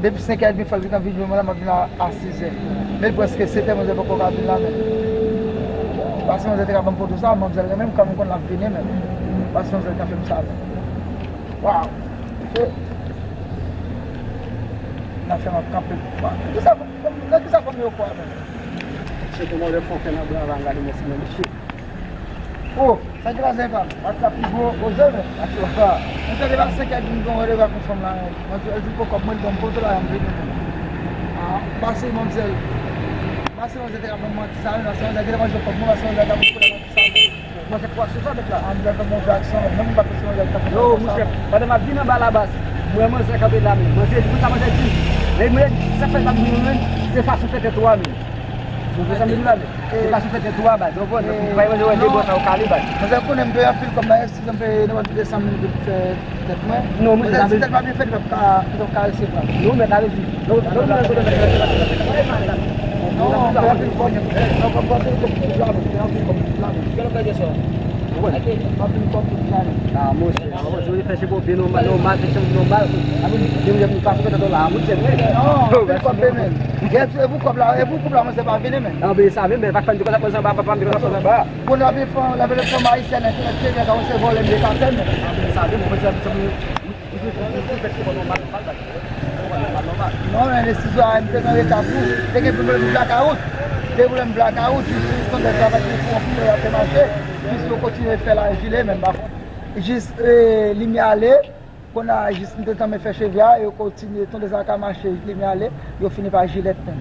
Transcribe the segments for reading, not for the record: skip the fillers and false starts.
depuis 5 heures, il faut venir en vidéo, moi, je viens à 6 heures. Mais presque 7 heures, je ne vais pas venir là. Parce que nous étions capables de faire tout ça, je vais même comme on l'a fini même. Parce que nous étions capables de faire ça. Waouh! On a fait un camp. Tout ça comme au quoi même. C'est comment le font faire dans la regarder mes cinémas. Oh, ça qui va se faire. On va plus beau aux hommes. On se débat 5 heures, on va regarder comme ça. Je dis pas comme moi, je vais me là, je vais passer mon zèle. Passer mon zèle, on va mentir ça, on va se dire, moi je vais pas moi, on va dire, moi c'est quoi, c'est ça avec là. On va faire mon action, même pas question de non, monsieur, pendant ma vie dans la base, moi c'est quand là, moi c'est tout ça moi j'ai dit. Mais moi ça fait pas nous c'est façon faire toi même. Vous savez là, c'est façon faire toi bah. Donc on va aller voir des boss au calibre. Mas eu quando eu fui como é se também não vai ter essa muito de como não, mas se tem para me fazer para tocar esse para não me dá isso. Não eu fui como não como pode ter claro, eu como claro. Que não quer dizer só. Aqui, papo como claro. Ah, moça, eu vou fazer bobinho normal, normal. A mim eu me faço para lá, muito bem. Não, eu como bem. Eu vou cobrar, mas você vai vir mesmo. Não, bem sabe, mas vai fazer coisa para coisa para. Quando eu vi la versão mais séria, que chega que você vai lembrar também. Sabe, mas não é decisão, então não é tabu. Tem que problema blackout. Tem problema blackout, quando eu trabalho com até marché, je continuer à faire la gilet même par contre. Juste lumière aller, quand on a juste un temps me faire cheveux, et on continue tous les ans à marcher lumière aller, et on finit par gilet même.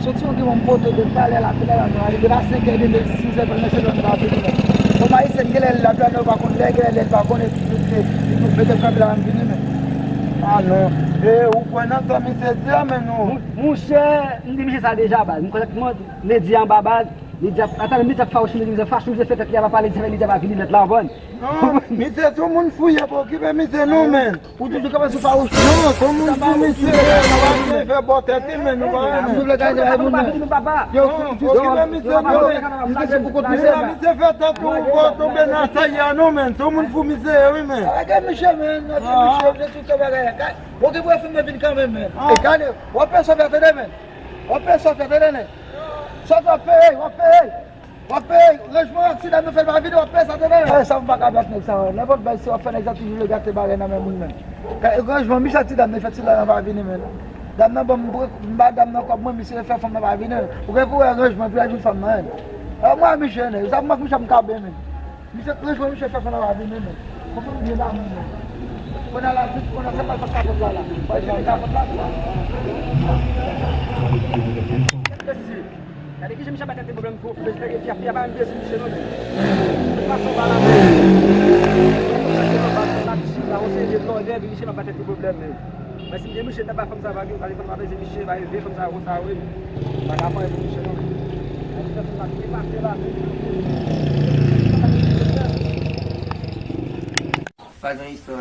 Se tu que um ponto de falha lá pela lá, ele vai ser que ele precisa para mexer no lado. O mais é que ele lá para não vai conseguir, ele vai conseguir, ele vai ter que lá vir. Ah não, o coisa não me seja menos. Monsieur, não me já déjà bas, não conhece muito, ne dia babas. Attends, mais ça fait aussi des fâches, je fais que va parler de il va venir mettre là en bonne. Non, mais c'est tout le monde fouille pour qui va mettre nous men. Pour tout comment ça fâche. Non, comme on dit mais c'est faire botter mais nous va. Nous le gars de papa. Yo, qui va mettre nous. C'est pour continuer. Mais c'est faire tant pour tomber dans ça y a non men. Tout le monde fou misère oui men. Regarde monsieur men, monsieur tout cabaret. Pour que vous faire venir quand même men. Et quand on peut se faire donner men. On peut se faire donner. Ça va payer, on va payer. Logement, si la nous fait la vidéo, on paye ça demain. Ça va pas avec ça. N'importe quoi, si on fait exactement le gars qui barre dans même monde. Logement, Michel Tidam ne fait ça dans va venir même. Dame bon madame comme moi monsieur fait femme va venir. Pour que vous logement puis une femme même. Moi Michel, ça moi Michel me cabe même. Michel logement Michel fait femme va venir même. Comment bien là. On a la vie, on a fait pas ça pour là. Pas ça pour là. Ada que já me chama até problema com o filho, ele já vai me ver se mexer no meio. Passou lá na frente. Você vê que deve mexer para ter problema mesmo. Mas se mexer tá para fazer vaga, vai para fazer mexer, vai ver como tá o saúde. Vai dar para mexer no meio. Aí já tá aqui bater lá. Fazem isso.